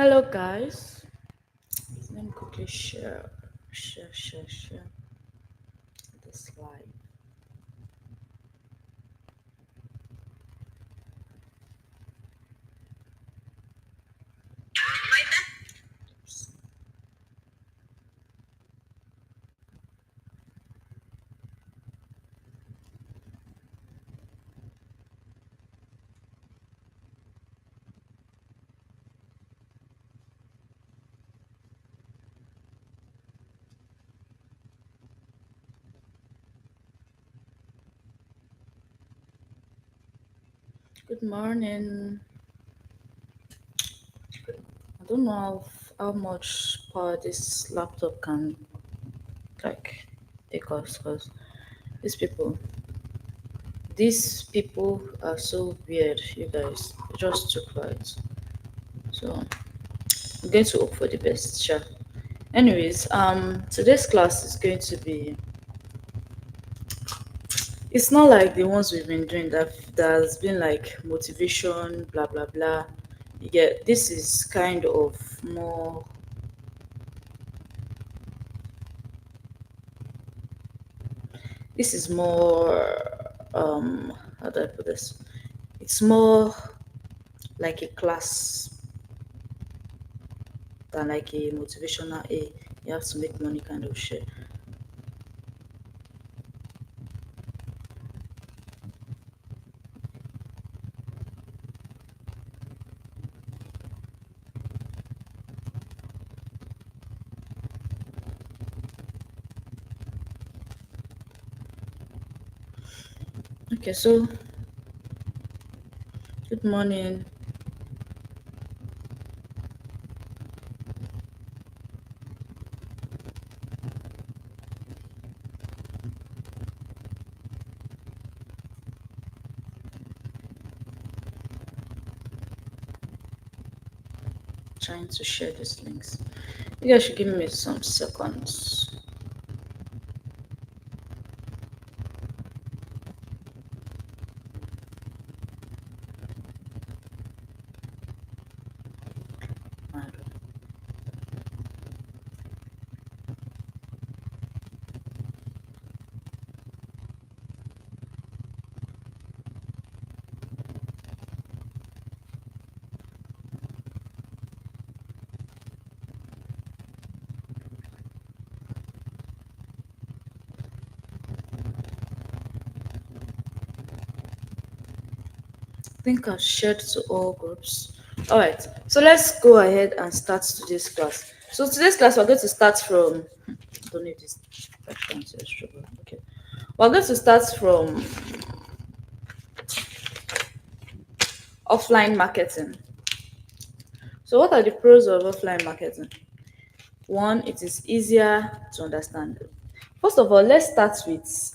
Hello, guys. Let me quickly share this live. Good morning. I don't know how much power this laptop can like take us because these people, these people are so weird. You guys, they're just too quiet. So I'm going to hope for the best. Sure. Anyways, today's class is going to be. It's not like the ones we've been doing that there's been like motivation, blah blah blah. You get this is kind of more. This is more. How do I put this? It's more like a class than like a motivational. A you have to make money kind of shit. Okay, so good morning. Trying to share these links. You guys should give me some seconds. I think I've shared to all groups. All right, so let's go ahead and start today's class. So today's class, we're going to start from. Don't need this background to struggle. Okay, we're going to start from offline marketing. So what are the pros of offline marketing? One, it is easier to understand. First of all, let's start with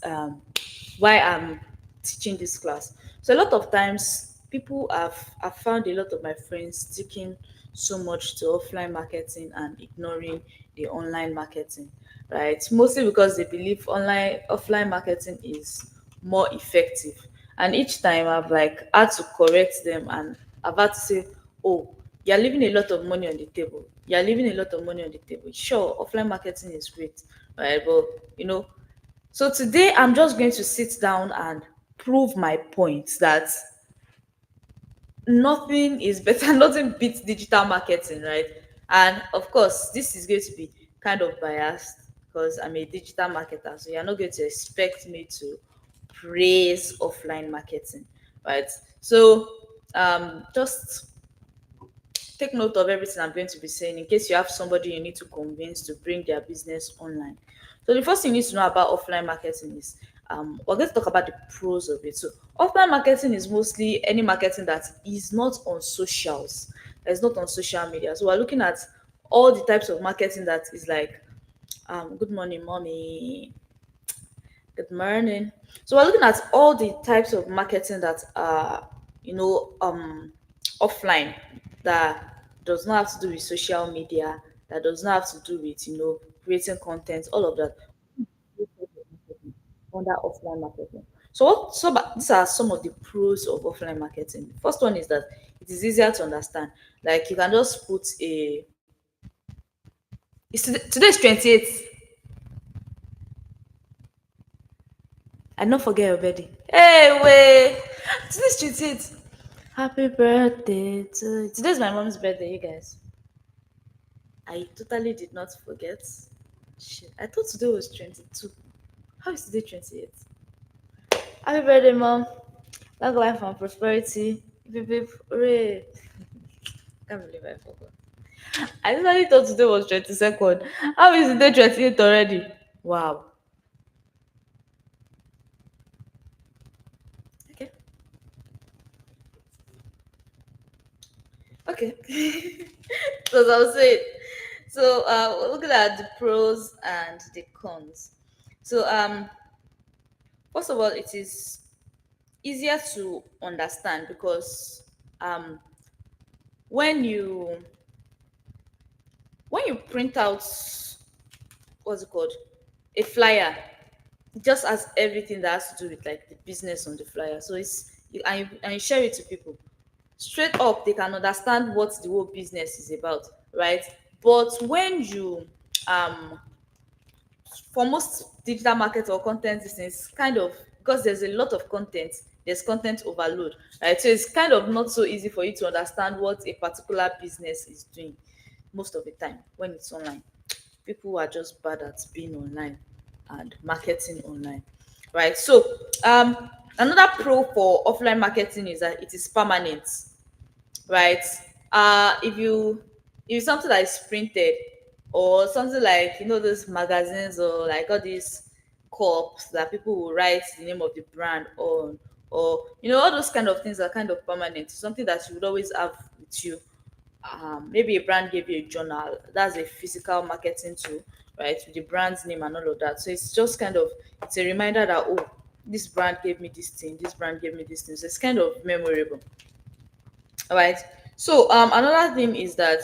why I'm teaching this class. So a lot of times people have found a lot of my friends sticking so much to offline marketing and ignoring the online marketing, right? Mostly because they believe online offline marketing is more effective. And each time I've like had to correct them and I've had to say, oh, you're leaving a lot of money on the table. You're leaving a lot of money on the table. Sure, offline marketing is great, right? But you know, so today I'm just going to sit down and prove my point that nothing is better, nothing beats digital marketing, right? And of course, this is going to be kind of biased because I'm a digital marketer, so you're not going to expect me to praise offline marketing, right? So just take note of everything I'm going to be saying in case you have somebody you need to convince to bring their business online. So the first thing you need to know about offline marketing is we're going to talk about the pros of it. So offline marketing is mostly any marketing that is not on socials, that is not on social media. So we're looking at all the types of marketing that is like good morning, mommy. Good morning. So we're looking at all the types of marketing that are, offline, that does not have to do with social media, that does not have to do with, creating content, all of that under offline marketing. These are some of the pros of offline marketing. The first one is that it is easier to understand. Like you can just put a today's 28th. I don't forget your birthday. Hey, wait. Today's 28th. Happy birthday to today's my mom's birthday, you guys. I totally did not forget. Shit, I thought today was 22. How is today 28? Happy birthday, mom. Long life and prosperity. Beep, beep, hooray. Can't believe I forgot. I totally thought today was 22nd. How is today 28th already? Wow. Okay. Okay. So as I was saying, we're looking at the pros and the cons. So first of all, it is easier to understand because um when you when you print out what's it called, a flyer, it just has everything that has to do with like the business on the flyer. So and you share it to people straight up, they can understand what the whole business is about, right? But when you for most digital market or content, this is kind of because there's a lot of content, there's content overload, right? So it's kind of not so easy for you to understand what a particular business is doing most of the time when it's online. People are just bad at being online and marketing online, right? So another pro for offline marketing is that it is permanent, right? If something that is printed or something like those magazines or like all these cups that people will write the name of the brand on, or all those kind of things are kind of permanent, something that you would always have with you. Maybe a brand gave you a journal, that's a physical marketing tool, right, with the brand's name and all of that. So it's just kind of, it's a reminder that, oh, this brand gave me this thing, this brand gave me this thing. So it's kind of memorable. All right. So another thing is that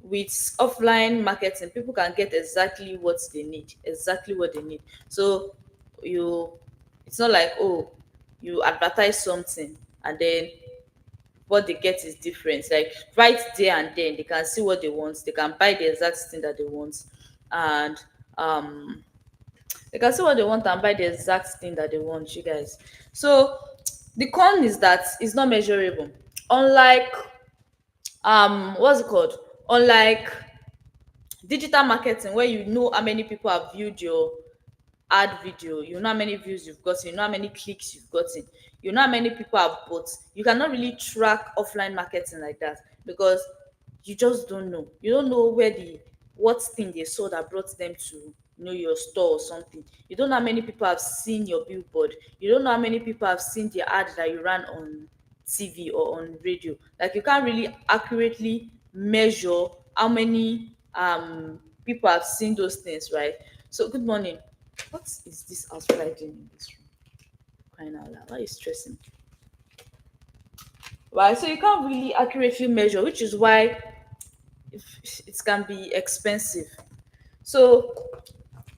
with offline marketing, people can get exactly what they need, exactly what they need. So you, it's not like, oh, you advertise something and then what they get is different. Like right there and then, they can see what they want. They can buy the exact thing that they want, and um, they can see what they want and buy the exact thing that they want. You guys. So the con is that it's not measurable. Unlike what's it called, unlike digital marketing where you know how many people have viewed your ad video, you know how many views you've gotten, you know how many clicks you've gotten, you know how many people have bought. You cannot really track offline marketing like that because you just don't know. You don't know where the what thing they saw that brought them to your store or something. You don't know how many people have seen your billboard. You don't know how many people have seen the ad that you ran on TV or on radio. Like you can't really accurately measure how many people have seen those things, right? So good morning. What is this outside doing in this room? Crying out loud. Why are you stressing? Right. So you can't really accurately measure, which is why it can be expensive. So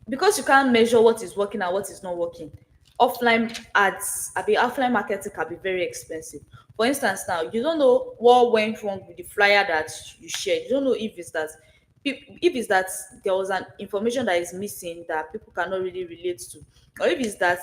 because you can't measure what is working and what is not working, offline ads, offline marketing can be very expensive. For instance, now you don't know what went wrong with the flyer that you shared. You don't know if it's that there was an information that is missing that people cannot really relate to, or if it's that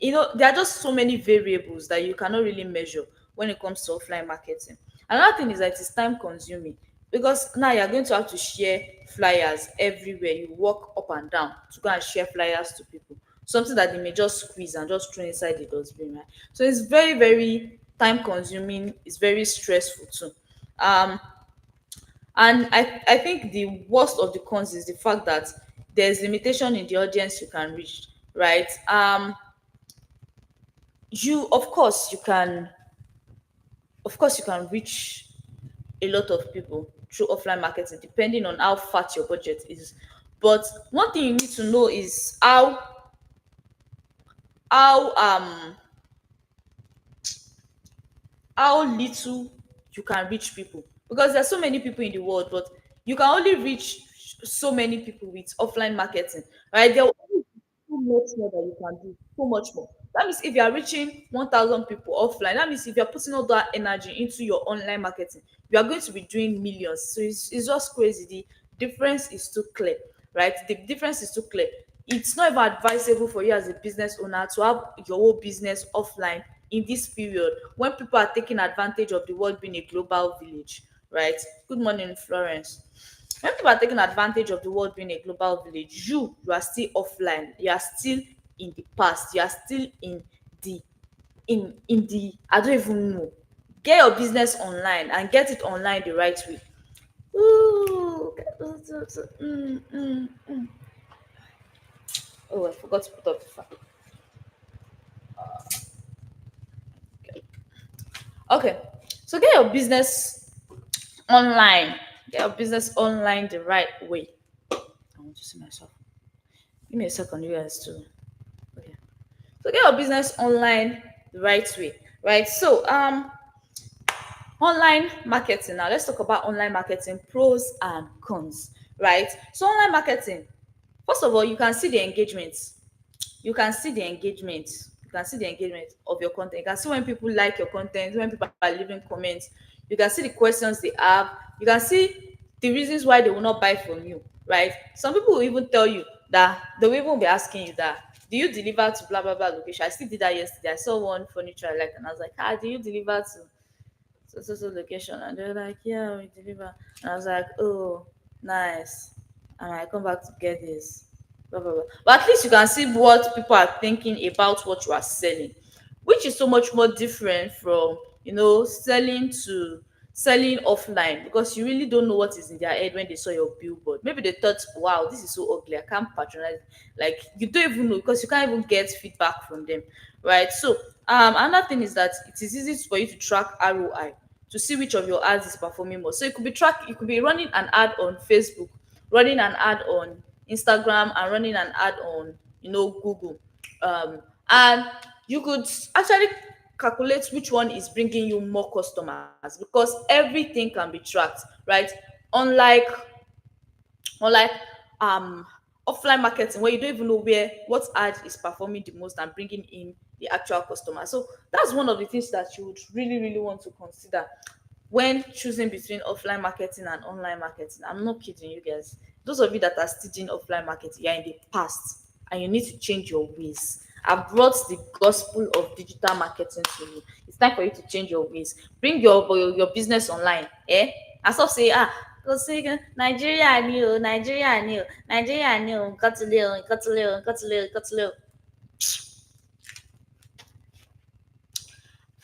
there are just so many variables that you cannot really measure when it comes to offline marketing. Another thing is that it is time consuming because now you're going to have to share flyers everywhere. You walk up and down to go and share flyers to people, something that they may just squeeze and just throw inside the dustbin, right? So it's very, very time consuming. It's very stressful too. um and I think the worst of the cons is the fact that there's limitation in the audience you can reach, right? You of course you can, reach a lot of people through offline marketing depending on how fat your budget is. But one thing you need to know is how how little you can reach people, because there's so many people in the world, but you can only reach so many people with offline marketing, right? There will always be so much more that you can do, so much more. That means if you are reaching 1,000 people offline, that means if you're putting all that energy into your online marketing, you are going to be doing millions. So it's just crazy. The difference is too clear, right? The difference is too clear. It's not even advisable for you as a business owner to have your whole business offline in this period when people are taking advantage of the world being a global village, right? Good morning, Florence. When people are taking advantage of the world being a global village, you are still offline. You are still in the past. You are still the in the I don't even know. Get your business online and get it online the right way. Ooh. Oh, I forgot to put up the fan. Okay, so get your business online. Get your business online the right way. I want to see myself. Give me a second, you guys too. Okay. So get your business online the right way, right? So online marketing. Now let's talk about online marketing pros and cons, right? So online marketing, first of all, you can see the engagement. You can see the engagement. You can see the engagement of your content. You can see when people like your content, when people are leaving comments. You can see the questions they have. You can see the reasons why they will not buy from you, right? Some people will even tell you that they will even be asking you that, do you deliver to blah blah blah location? I still did that yesterday. I saw one furniture I liked and I was like, do you deliver to so location? And they're like, yeah, we deliver. And I was like, oh, nice. And I come back to get this. Blah, blah, blah. But at least you can see what people are thinking about what you are selling, which is so much more different from selling offline, because you really don't know what is in their head when they saw your billboard. Maybe they thought, wow, this is so ugly, I can't patronize. Like, you don't even know, because you can't even get feedback from them, right? So another thing is that it is easy for you to track ROI, to see which of your ads is performing more. So you could be running an ad on Facebook, running an ad on Instagram, and running an ad on Google, and you could actually calculate which one is bringing you more customers, because everything can be tracked, right? Unlike unlike offline marketing, where you don't even know where what ad is performing the most and bringing in the actual customer. So that's one of the things that you would really really want to consider when choosing between offline marketing and online marketing. I'm not kidding you guys. Those of you that are still doing offline marketing, you're in the past and you need to change your ways. I've brought the gospel of digital marketing to you. It's time for you to change your ways. Bring your business online. And stop saying, go say Nigeria ni o, Nigeria ni o, Nigeria ni o, nǹkan ti le o, nǹkan ti le o, nǹkan ti le o, nǹkan ti le o.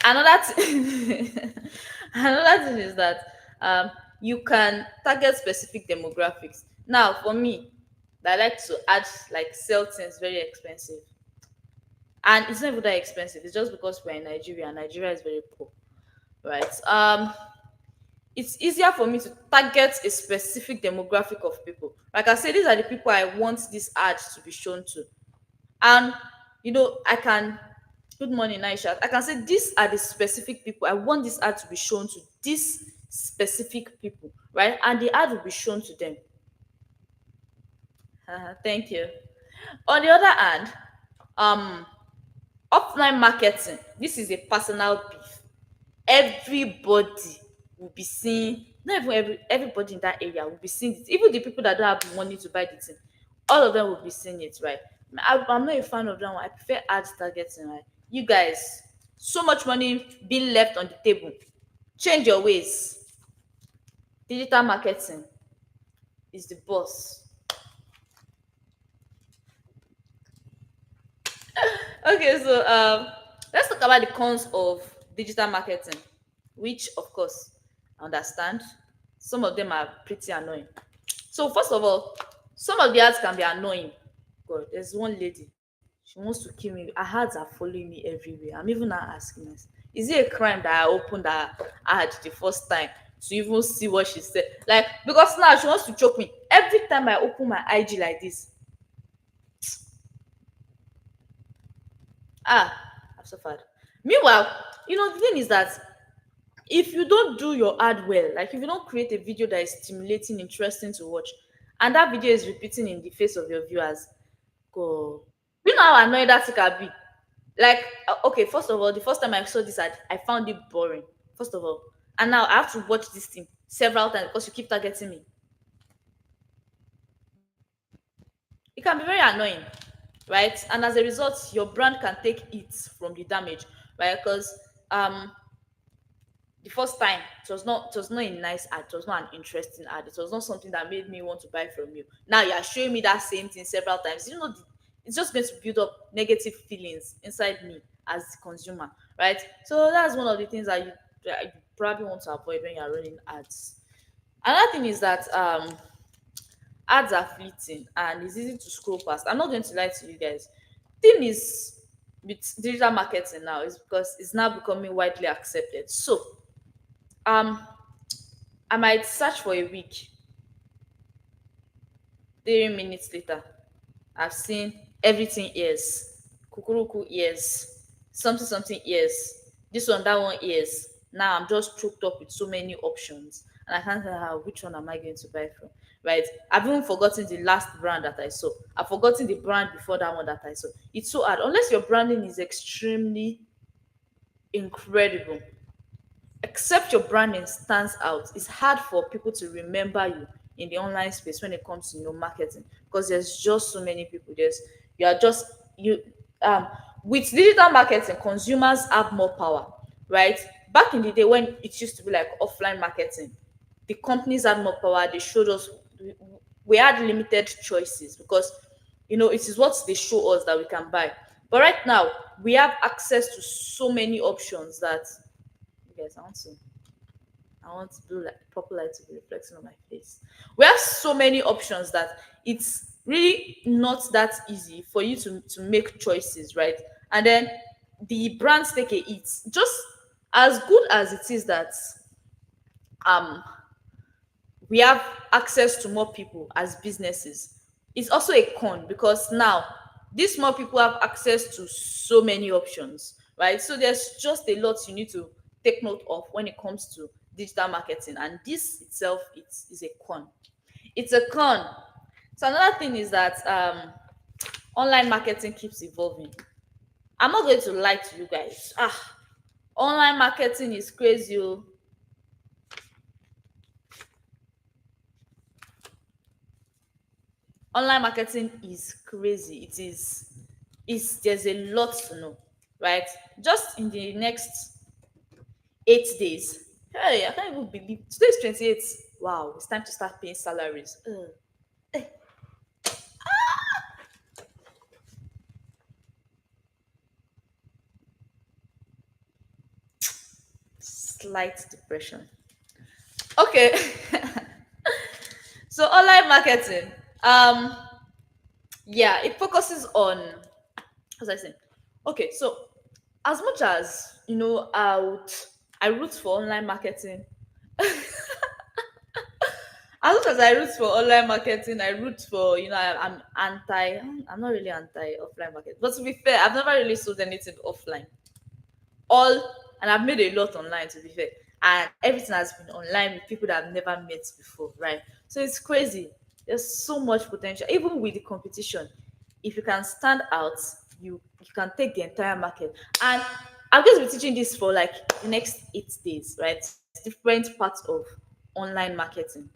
Another thing another thing is that you can target specific demographics. Now for me, I like to add, like, sell things very expensive, and it's not even that expensive. It's just because we're in Nigeria and Nigeria is very poor, right? It's easier for me to target a specific demographic of people. Like I said, these are the people I want this ad to be shown to. And I can, good morning, Aisha. I can say these are the specific people I want this ad to be shown to, these specific people, right? And the ad will be shown to them. Thank you. On the other hand, um offline marketing, this is a personal beef. Everybody will be seeing, not even everybody in that area will be seeing it. Even the people that don't have the money to buy the thing, all of them will be seeing it, right? I'm not a fan of that one. I prefer ad targeting, right? You guys, so much money being left on the table. Change your ways. Digital marketing is the boss. Okay, so let's talk about the cons of digital marketing, which of course I understand. Some of them are pretty annoying. So first of all, some of the ads can be annoying. God, there's one lady. She wants to kill me. Her ads are following me everywhere. I'm even now asking myself, is it a crime that I opened her ad the first time to even see what she said? Like, because now she wants to choke me. Every time I open my IG like this, I've suffered. Meanwhile, the thing is that if you don't do your ad well, like if you don't create a video that is stimulating, interesting to watch, and that video is repeating in the face of your viewers, go. You know how annoying that thing can be. Like, okay, first of all, the first time I saw this ad, I found it boring. First of all, and now I have to watch this thing several times because you keep targeting me. It can be very annoying, right? And as a result, your brand can take it from the damage, right? Because the first time it was not a nice ad, it was not an interesting ad, it was not something that made me want to buy from you. Now you are showing me that same thing several times. It's just going to build up negative feelings inside me as the consumer, right? So that's one of the things that you probably want to avoid when you're running ads. Another thing is that ads are fleeting and it's easy to scroll past. I'm not going to lie to you guys. Thing is, with digital marketing now, is because it's now becoming widely accepted. So um I might search for a week. 3 minutes later, I've seen everything ears, kukuruku ears, something something ears, this one, that one ears. Now I'm just choked up with so many options, and I can't tell how which one am I going to buy from. Right? I've even forgotten the last brand that I saw. I've forgotten the brand before that one that I saw. It's so hard unless your branding is extremely incredible. Except your branding stands out, it's hard for people to remember you in the online space when it comes to marketing, because there's just so many people. You are just you um with digital marketing, consumers have more power, right? Back in the day when it used to be like offline marketing, the companies had more power. They showed us, we had limited choices because it is what they show us that we can buy. But right now we have access to so many options that, you guys, I want blue light, purple light to be reflecting on my face. We have so many options that it's really not that easy for you to make choices, right? And then the brands take a hit. Just as good as it is that um we have access to more people as businesses, it's also a con because now these more people have access to so many options, right? So there's just a lot you need to take note of when it comes to digital marketing, and this itself is a con. It's a con. So another thing is that online marketing keeps evolving. I'm not going to lie to you guys. Online marketing is crazy. Oh. Online marketing is crazy. Is there's a lot to know, right? Just in the next 8 days. Hey, I can't even believe today's 28. Wow, it's time to start paying salaries. Slight depression. Okay. So online marketing. Um, yeah, it focuses on, as I said. Okay, so as much as I root for online marketing. As much as I root for online marketing, I root for, I'm anti, I'm not really anti offline market. But to be fair, I've never really sold anything offline. And I've made a lot online, to be fair. And everything has been online with people that I've never met before, right? So it's crazy. There's so much potential. Even with the competition, if you can stand out, you can take the entire market. And I'm going to be teaching this for like the next 8 days, right? Different parts of online marketing,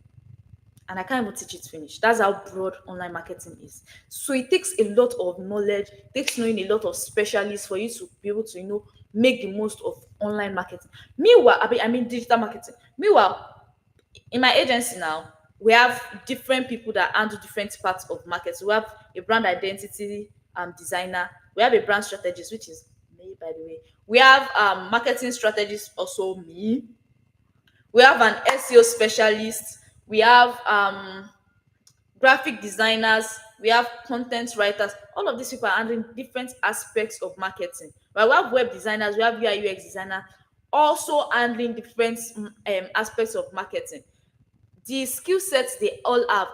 and I can't even teach it finish. That's how broad online marketing is. So it takes a lot of knowledge, it takes knowing a lot of specialists for you to be able to, make the most of online marketing. Meanwhile, I mean digital marketing. Meanwhile, in my agency now, we have different people that handle different parts of markets. We have a brand identity designer. We have a brand strategist, which is me, by the way. We have marketing strategist, also me. We have an SEO specialist. We have graphic designers, we have content writers. All of these people are handling different aspects of marketing. Right? We have web designers, we have UI UX designer, also handling different aspects of marketing. The skill sets they all have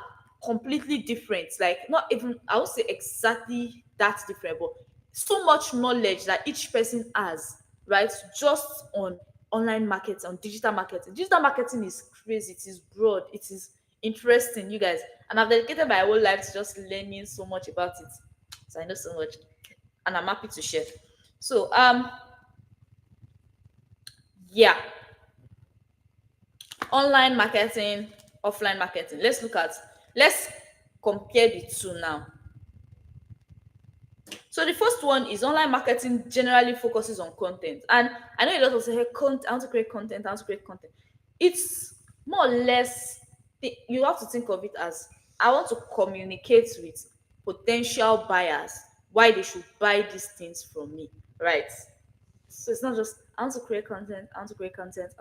completely different, like not even, I would say exactly that different, but so much knowledge that each person has, right? Just on online marketing, on digital marketing. Digital marketing is crazy, it is broad, it is interesting, you guys. And I've dedicated my whole life to just learning so much about it. So I know so much, and I'm happy to share. So yeah, online marketing, offline marketing. Let's compare the two now. So the first one is online marketing generally focuses on content. And I know a lot of say, hey, I want to create content, I want to create content. It's more or less, you have to think of it as, I want to communicate with potential buyers why they should buy these things from me, right? So it's not just I want to create content, I want to create content,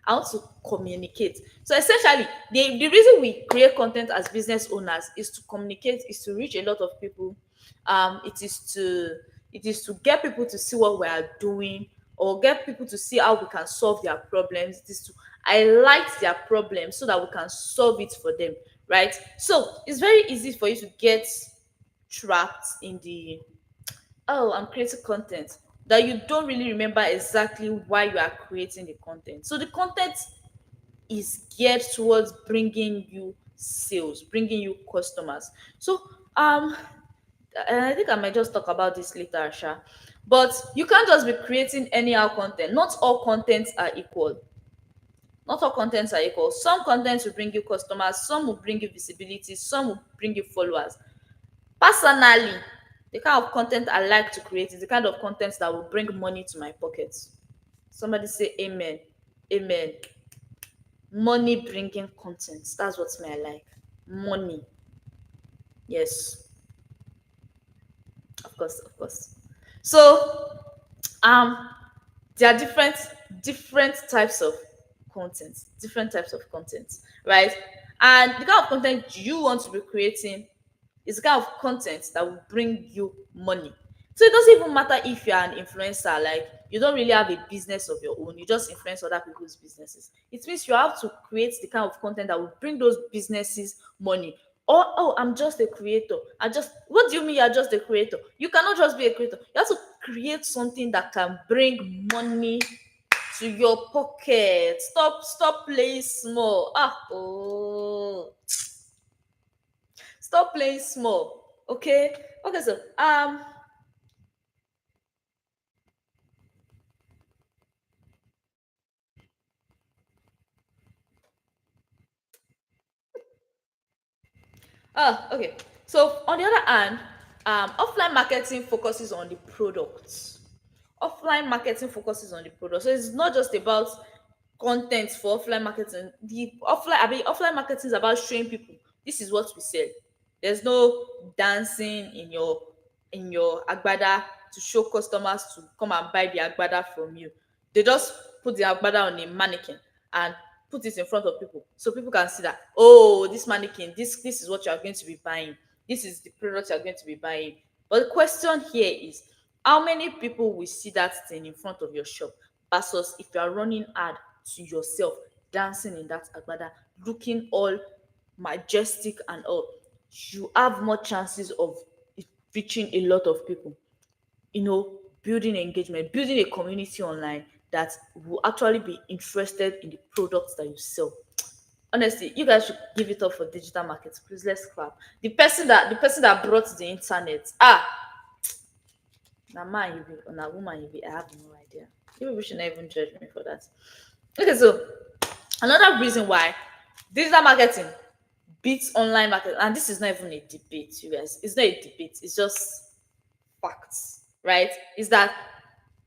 I want to communicate. So essentially, the reason we create content as business owners is to communicate, is to reach a lot of people. It is to get people to see what we are doing, or get people to see how we can solve their problems. It is to highlight their problems so that we can solve it for them, right? So it's very easy for you to get trapped in the, oh, I'm creating content, that you don't really remember exactly why you are creating the content. So the content is geared towards bringing you sales, bringing you customers. So and I think I might just talk about this later, Sha. But you can't just be creating anyhow content. Not all contents are equal. Not all contents are equal. Some contents will bring you customers, some will bring you visibility, some will bring you followers. Personally, the kind of content I like to create is the kind of content that will bring money to my pocket. Somebody say amen. Amen. Money bringing content. That's what me I like. Money. Yes, of course, of course. So um there are different types of content, right? And the kind of content you want to be creating is the kind of content that will bring you money. So it doesn't even matter if you're an influencer, like you don't really have a business of your own, you just influence other people's businesses. It means you have to create the kind of content that will bring those businesses money. Or, oh, I'm just a creator. What do you mean you're just a creator? You cannot just be a creator. You have to create something that can bring money to your pocket. Stop playing small. Stop playing small. Okay. Okay, so okay. So on the other hand, offline marketing focuses on the products. Offline marketing focuses on the product. So it's not just about content for offline marketing. Offline marketing is about showing people this is what we sell. There's no dancing in your agbada to show customers to come and buy the agbada from you. They just put the agbada on a mannequin and put it in front of people so people can see that, oh, this mannequin, this is what you are going to be buying, this is the product you are going to be buying. But the question here is, how many people will see that thing in front of your shop, versus if you are running ad to yourself, dancing in that agbada, looking all majestic and all, you have more chances of reaching a lot of people, building engagement, building a community online that will actually be interested in the products that you sell. Honestly, you guys should give it up for digital marketing. Please, let's clap. The person that brought the internet. Now man you be, or na woman you be, I have no idea. You people should not even judge me for that. Okay, so another reason why digital marketing beats online marketing, and this is not even a debate, you guys. It's not a debate, it's just facts, right? Is that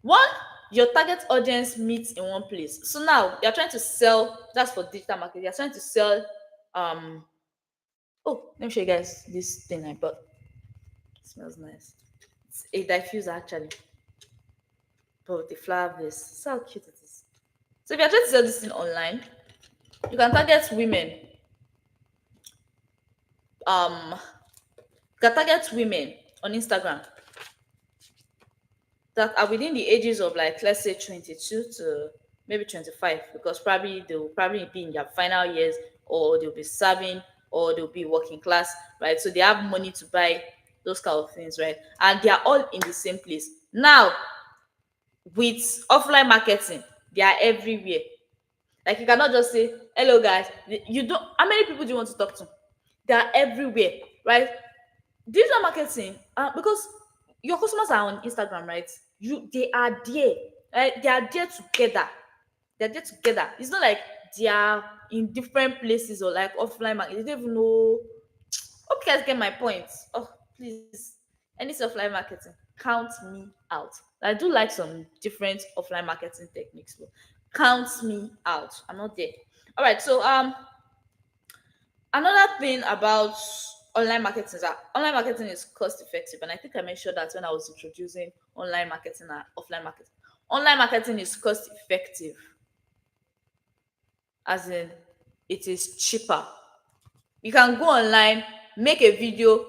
one, your target audience meets in one place. So now you're trying to sell, that's for digital marketing, you're trying to sell um oh, let me show you guys this thing I bought. It smells nice. It's a diffuser actually, but the flower vase. See how cute it is. So if you're trying to sell this thing online, you can target women. You can target women on Instagram that are within the ages of, like, let's say 22 to maybe 25, because probably they'll probably be in their final years, or they'll be serving, or they'll be working class, right? So they have money to buy those kind of things, right? And they are all in the same place. Now, with offline marketing, they are everywhere. Like, you cannot just say, hello guys. You don't, how many people do you want to talk to? They are everywhere, right? Digital marketing, because your customers are on Instagram, right? they are there, right? They are there together. They're there together. It's not like they are in different places or like offline market. They don't even know. Hope you guys get my point. Oh, please. Any offline marketing, count me out. I do like some different offline marketing techniques, but count me out. I'm not there. All right. So another thing about online marketing is that online marketing is cost effective, and I think I mentioned that when I was introducing online marketing and offline marketing. Online marketing is cost effective, as in it is cheaper. You can go online, make a video,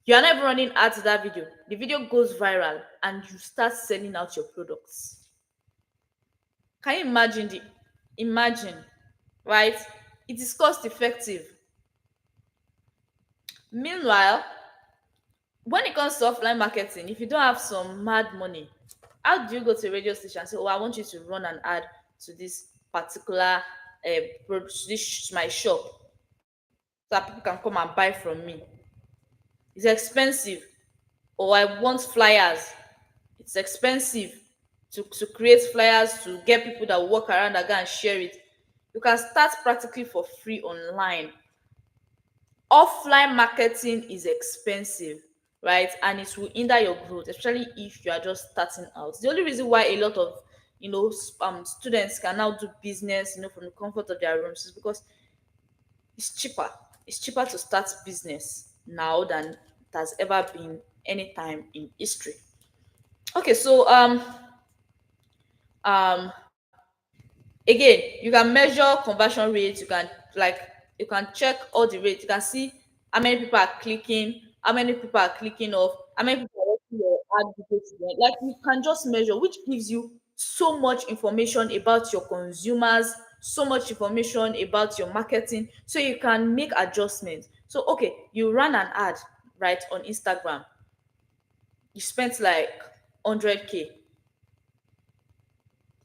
you are not even running ads to that video. The video goes viral and you start selling out your products. Can you imagine imagine, right? It is cost effective. Meanwhile, when it comes to offline marketing, if you don't have some mad money, how do you go to a radio station and say, oh, I want you to run an ad to this particular to this my shop so that people can come and buy from me? It's expensive. Or I want flyers. It's expensive to create flyers, to get people that walk around that go and share it. You can start practically for free online. Offline marketing is expensive, right? And it will hinder your growth, especially if you are just starting out. The only reason why a lot of students can now do business, from the comfort of their rooms is because it's cheaper. It's cheaper to start business now than it has ever been any time in history. Okay, so um again, you can measure conversion rates. You can check all the rates. You can see how many people are clicking, how many people are clicking off, how many people are watching your ad video to them. Like, you can just measure, which gives you so much information about your consumers, so much information about your marketing, so you can make adjustments. So okay, you run an ad, right, on Instagram. You spent like 100K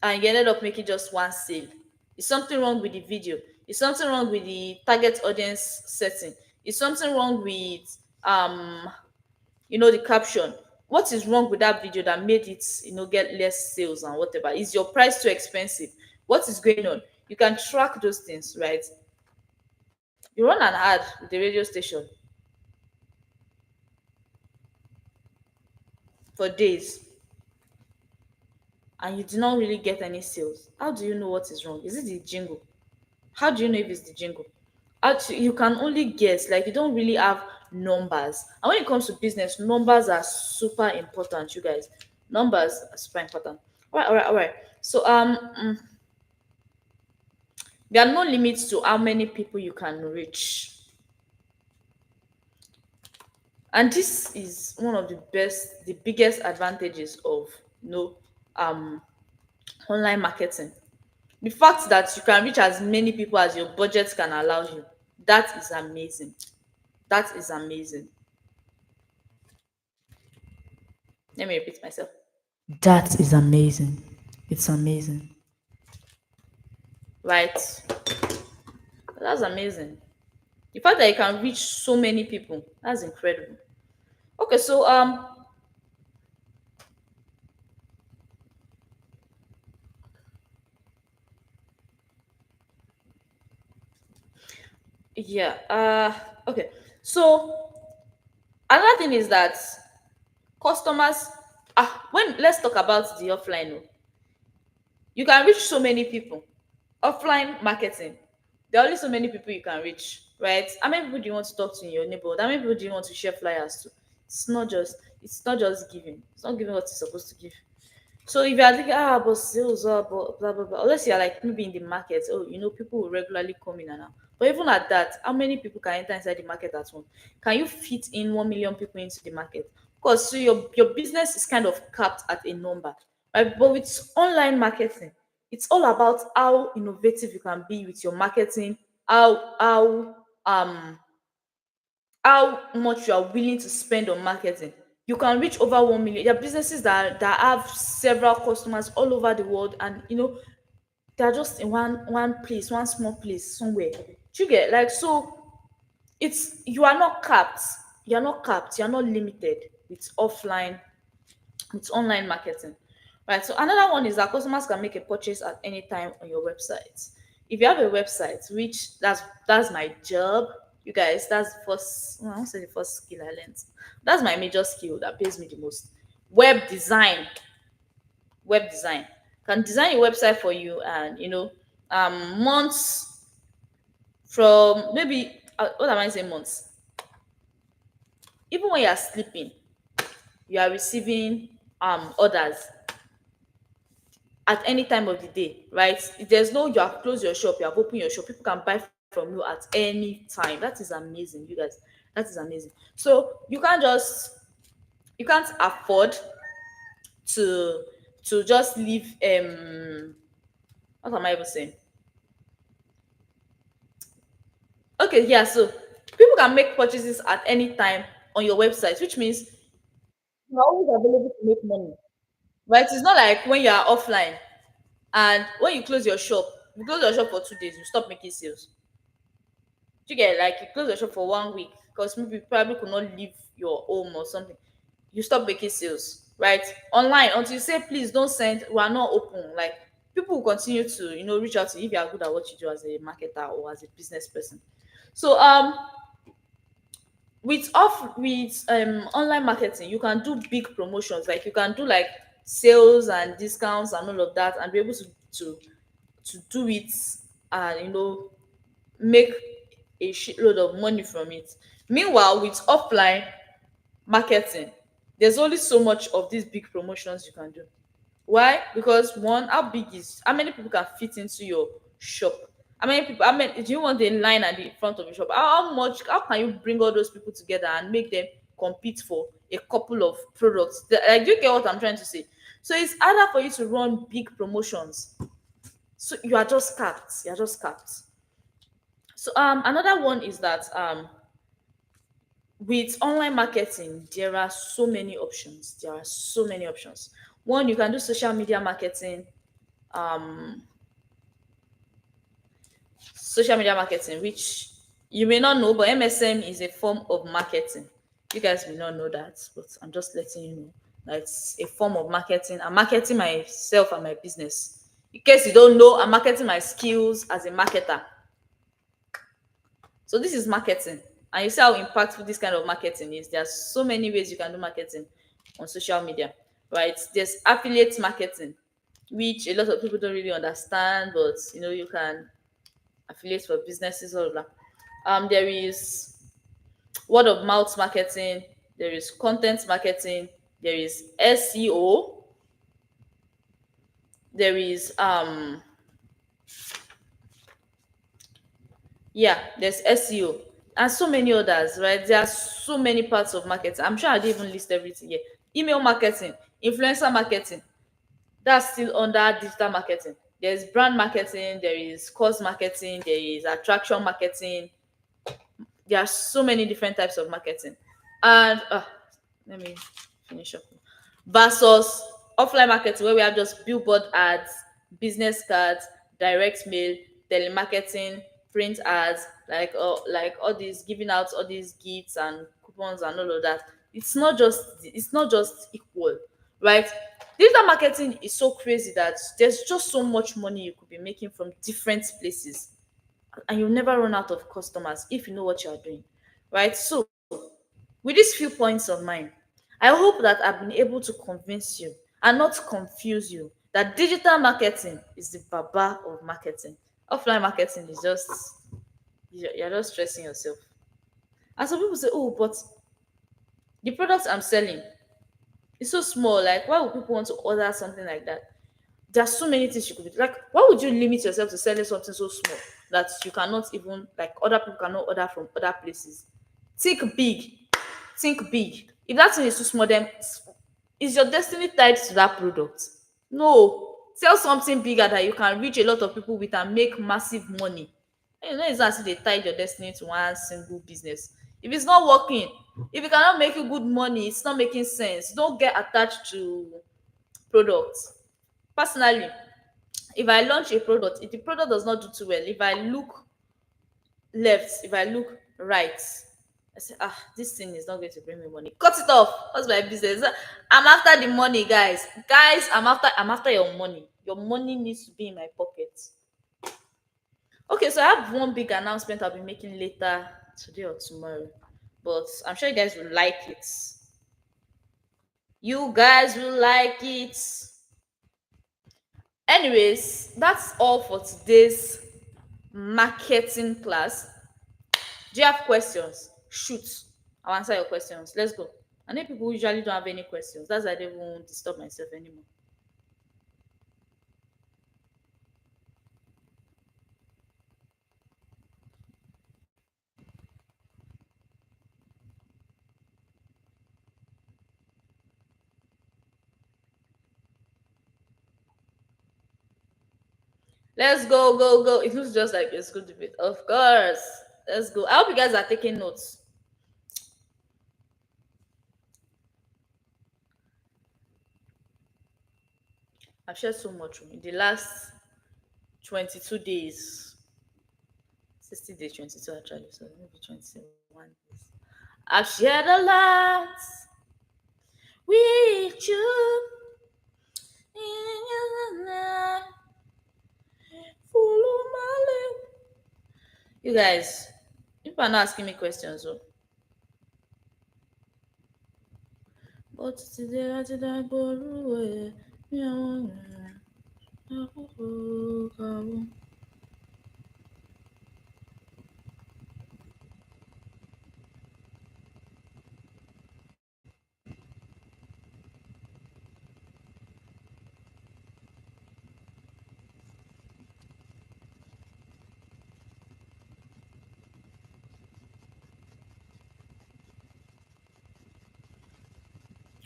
and you ended up making just one sale. Is something wrong with the video? Is something wrong with the target audience setting? Is something wrong with the caption? What is wrong with that video that made it get less sales and whatever? Is your price too expensive? What is going on? You can track those things, right? You run an ad with the radio station for days and you did not really get any sales. How do you know what is wrong? Is it the jingle? How do you know if it's the jingle? You can only guess. Like, you don't really have numbers. And when it comes to business, numbers are super important, you guys. Numbers are super important. All right. So there are no limits to how many people you can reach. And this is one of the biggest advantages of um online marketing. The fact that you can reach as many people as your budget can allow you, that is amazing. That is amazing. Let me repeat myself. That is amazing. It's amazing. Right? That's amazing. The fact that you can reach so many people, that's incredible. Okay, so yeah, okay. So another thing is that customers, when let's talk about the offline. You can reach so many people. Offline marketing, there are only so many people you can reach, right? How many people do you want to talk to in your neighborhood? How many people do you want to share flyers to? It's not just giving. It's not giving what it's supposed to give. So if you are thinking, but sales, but blah blah blah, unless you're like maybe in the market, people will regularly come in and out. But even at that, how many people can enter inside the market at once? Can you fit in 1 million people into the market? Because so your business is kind of capped at a number, right? But with online marketing, it's all about how innovative you can be with your marketing, um how much you are willing to spend on marketing. You can reach over 1 million. There are businesses that have several customers all over the world, and they're just in one place, one small place somewhere. Do you get, like, so it's you are not capped. You're not capped. You're not limited with offline It's online marketing, right? So another one is that customers can make a purchase at any time on your website. If you have a website, which that's my job, you guys, that's the first, well, I won't say the first skill I learned. That's my major skill that pays me the most. Web design. Web design can design a website for you, and months from maybe what am I saying, months, even when you are sleeping, you are receiving orders at any time of the day, right? There's no you have closed your shop, you have opened your shop, people can buy from you at any time. That is amazing, you guys. That is amazing. So you can't afford to just leave what am I even saying? Okay, yeah, so people can make purchases at any time on your website, which means you're always available to make money, right? It's not like when you are offline and when you close your shop for 2 days, you stop making sales. Do you get it? Like you close your shop for 1 week because maybe you probably could not leave your home or something. You stop making sales, right? Online until you say please don't send, we are not open. Like people will continue to reach out to you if you are good at what you do as a marketer or as a business person. So with online marketing, you can do big promotions, like you can do like sales and discounts and all of that, and be able to do it, and make a shitload of money from it. Meanwhile, with offline marketing, there's only so much of these big promotions you can do. Why? Because one, how many people can fit into your shop? How many do you want a line at the front of your shop? How can you bring all those people together and make them compete for a couple of products? Like, do you get what I'm trying to say? So it's harder for you to run big promotions. So you are just capped. You're just capped. So another one is that with online marketing, there are so many options. There are so many options. One, you can do social media marketing. Um, Social media marketing, which you may not know, but MSM is a form of marketing. You guys may not know that, but I'm just letting you know that it's a form of marketing. I'm marketing myself and my business. In case you don't know, I'm marketing my skills as a marketer. So this is marketing. And you see how impactful this kind of marketing is. There's so many ways you can do marketing on social media, right? There's affiliate marketing, which a lot of people don't really understand, but you can affiliate for businesses, all of that. There is word of mouth marketing, there is content marketing, there is SEO, there is yeah, there's SEO and so many others, right? There are so many parts of marketing. I'm sure I didn't even list everything here. Email marketing, influencer marketing, that's still under digital marketing. There's brand marketing, there is course marketing, there is attraction marketing. There are so many different types of marketing. And let me finish up. Versus offline marketing, where we have just billboard ads, business cards, direct mail, telemarketing, print ads, like all these, giving out all these gifts and coupons and all of that. It's not just equal, right? Digital marketing is so crazy that there's just so much money you could be making from different places, and you'll never run out of customers if you know what you are doing, right? So with these few points of mine, I hope that I've been able to convince you and not confuse you that digital marketing is the baba of marketing. Offline marketing is just, you're just stressing yourself. And some people say, oh, but the products I'm selling is so small. Like, why would people want to order something like that? There are so many things you could do. Like, why would you limit yourself to selling something so small that you cannot even, like, other people cannot order from other places? Think big. Think big. If that thing is too small, then is your destiny tied to that product? No. Sell something bigger that you can reach a lot of people with and make massive money. It's not as if they tied your destiny to one single business. If it's not working, if it cannot make you good money, it's not making sense. Don't get attached to products. Personally, if I launch a product, if the product does not do too well, if I look left, if I look right, I say, this thing is not going to bring me money. Cut it off. What's my business? I'm after the money, guys. Guys, I'm after your money. Your money needs to be in my pocket. Okay, so I have one big announcement I'll be making later today or tomorrow. But I'm sure you guys will like it. You guys will like it. Anyways, that's all for today's marketing class. Do you have questions? Shoot. I'll answer your questions. Let's go. I know people usually don't have any questions. That's why I don't even disturb myself anymore. Let's go, go, go. It looks just like a school debate. Of course. Let's go. I hope you guys are taking notes. I've shared so much in the last 22 days. 60 days, 22 actually. So maybe 21 days. I've shared a lot with you. Follow my lead. You guys, people are not asking me questions. So. But today I did I go away.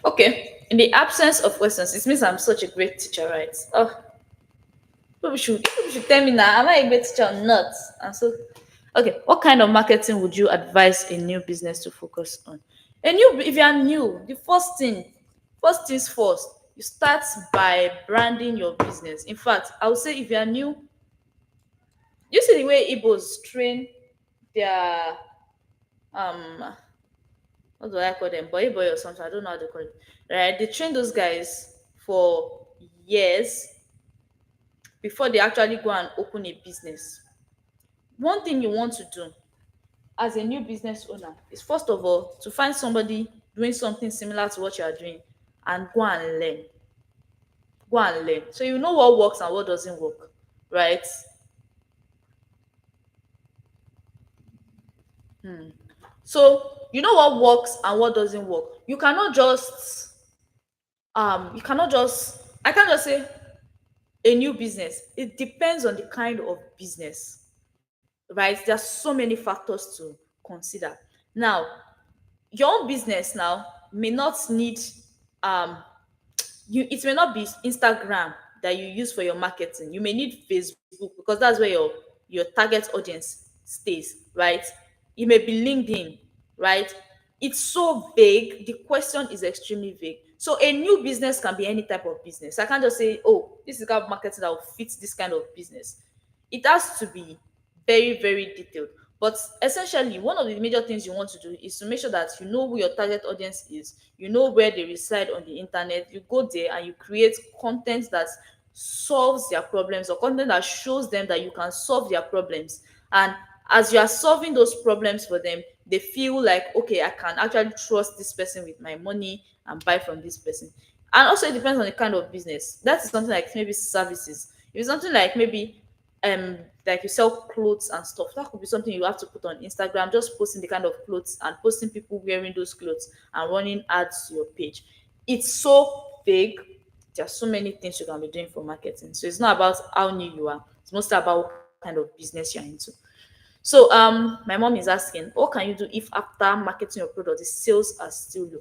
Okay. In the absence of questions, it means I'm such a great teacher, right? Oh, people should tell me now. Am I a great teacher or not? And so, okay. What kind of marketing would you advise a new business to focus on? If you are new, the first things first, you start by branding your business. In fact, I would say if you are new, you see the way Igbos train their um what do I call them? Boy or something. I don't know how they call it. Right? They train those guys for years before they actually go and open a business. One thing you want to do as a new business owner is first of all to find somebody doing something similar to what you are doing and go and learn. Go and learn. So you know what works and what doesn't work, right? So you know what works and what doesn't work. You cannot just I can't just say a new business. It depends on the kind of business, right? There are so many factors to consider. Now, your own business now may not need um it may not be Instagram that you use for your marketing. You may need Facebook because that's where your target audience stays, right? It may be LinkedIn, right? It's so vague. The question is extremely vague. So a new business can be any type of business. I can't just say, oh, this is the kind of marketing that will fit this kind of business. It has to be very, very detailed. But essentially, one of the major things you want to do is to make sure that you know who your target audience is, you know where they reside on the internet. You go there and you create content that solves their problems or content that shows them that you can solve their problems. And as you are solving those problems for them, they feel like, okay, I can actually trust this person with my money and buy from this person. And also, it depends on the kind of business. That is something like maybe services. If it's something like maybe like you sell clothes and stuff, that could be something you have to put on Instagram, just posting the kind of clothes and posting people wearing those clothes and running ads to your page. It's so big. There are so many things you can be doing for marketing. So it's not about how new you are, it's mostly about what kind of business you're into. So my mom is asking, what can you do if after marketing your product the sales are still low?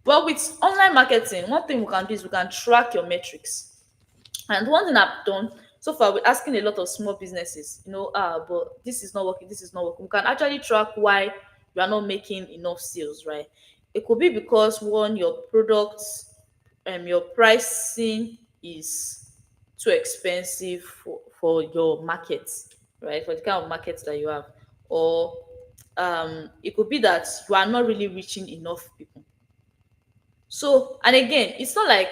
Well, with online marketing, one thing we can do is we can track your metrics. And one thing I've done so far with asking a lot of small businesses, but this is not working, this is not working. We can actually track why you are not making enough sales, right? It could be because one, your products, your pricing is too expensive for your market, right? For the kind of market that you have, or it could be that you are not really reaching enough people. So, and again, it's not like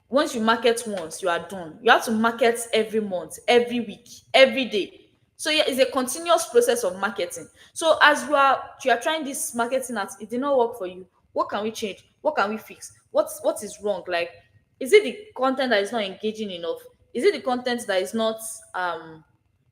once you market once, you are done. You have to market every month, every week, every day. So yeah, it's a continuous process of marketing. So as you are trying this marketing at it did not work for you. What can we change? What can we fix? What is wrong? Like, is it the content that is not engaging enough? Is it the content that is not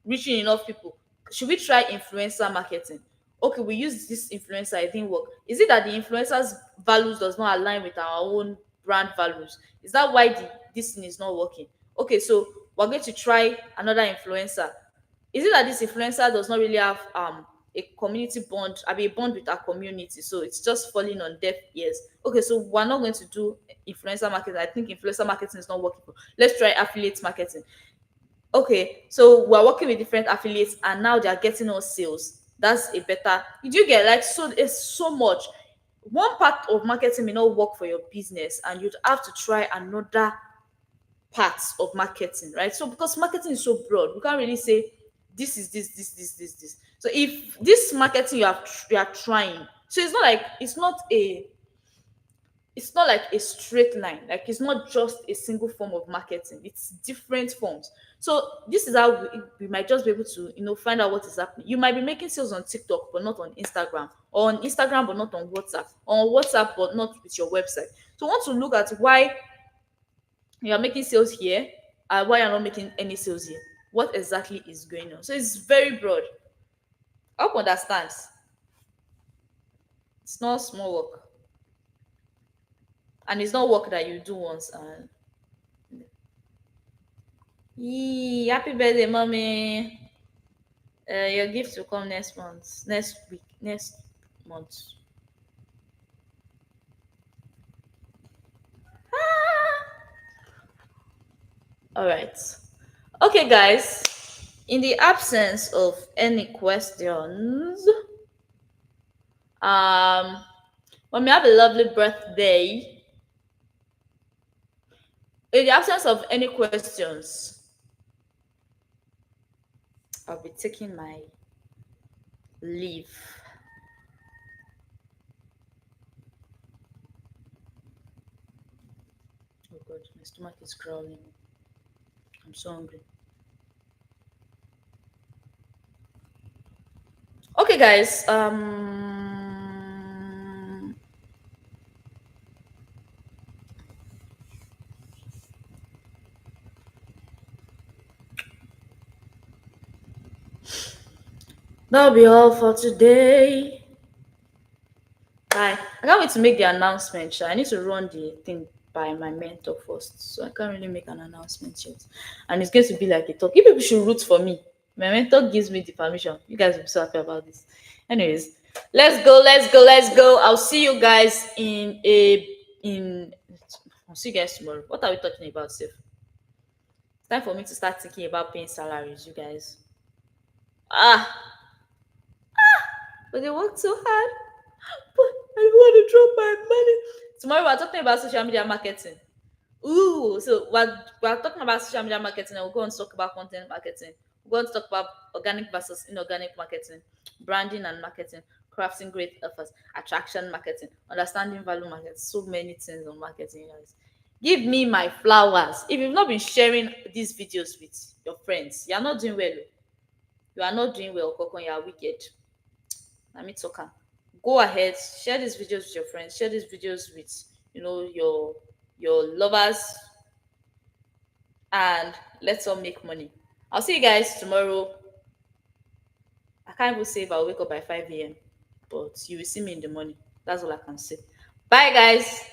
reaching enough people? Should we try influencer marketing? Okay, we use this influencer, it didn't work. Is it that the influencer's values does not align with our own brand values? Is that why this thing is not working? Okay, so we're going to try another influencer. Is it that this influencer does not really have a community bond, I mean a bond with our community, so it's just falling on deaf ears? Okay, so we're not going to do influencer marketing. I think influencer marketing is not working. Let's try affiliate marketing. Okay, so we're working with different affiliates and now they're getting us sales. That's a better, you do get like, so it's so much. One part of marketing may not work for your business and you'd have to try another parts of marketing, right? So because marketing is so broad, we can't really say this is this. So if this marketing you are trying, so it's not like a straight line. Like, it's not just a single form of marketing, it's different forms. So this is how we might just be able to find out what is happening. You might be making sales on TikTok but not on Instagram, or on Instagram but not on WhatsApp, or on WhatsApp but not with your website. So we want to look at why you are making sales here and why you're not making any sales here. What exactly is going on? So it's very broad. I hope you understand. It's not small work, and it's not work that you do once and yee, happy birthday, mommy. Your gift will come next month, next week, next month. All right. Okay, guys. In the absence of any questions, mommy, have a lovely birthday. In the absence of any questions, I'll be taking my leave. Oh God, my stomach is growling. I'm so hungry. Okay, guys. That'll be all for today. Bye. I can't wait to make the announcement. Sha. I need to run the thing by my mentor first, so I can't really make an announcement yet. And it's going to be like a talk. You people should root for me. My mentor gives me the permission. You guys will be so happy about this. Anyways, let's go, let's go, let's go. I'll see you guys in. I'll see you guys tomorrow. What are we talking about, Sif? It's time for me to start thinking about paying salaries, you guys. Ah, but they work so hard. But I don't want to drop my money. Tomorrow we're talking about social media marketing. Ooh, so we're talking about social media marketing, and we're going to talk about content marketing. We're going to talk about organic versus inorganic marketing, branding and marketing, crafting great offers, attraction marketing, understanding value marketing. So many things on marketing, guys. Give me my flowers. If you've not been sharing these videos with your friends, you are not doing well. You are not doing well, Kokon. You are wicked. Let me talk am. Go ahead, share these videos with your friends, share these videos with your lovers, and let's all make money. I'll see you guys tomorrow. I can't even say if I'll wake up by 5 a.m., but you will see me in the morning. That's all I can say. Bye, guys.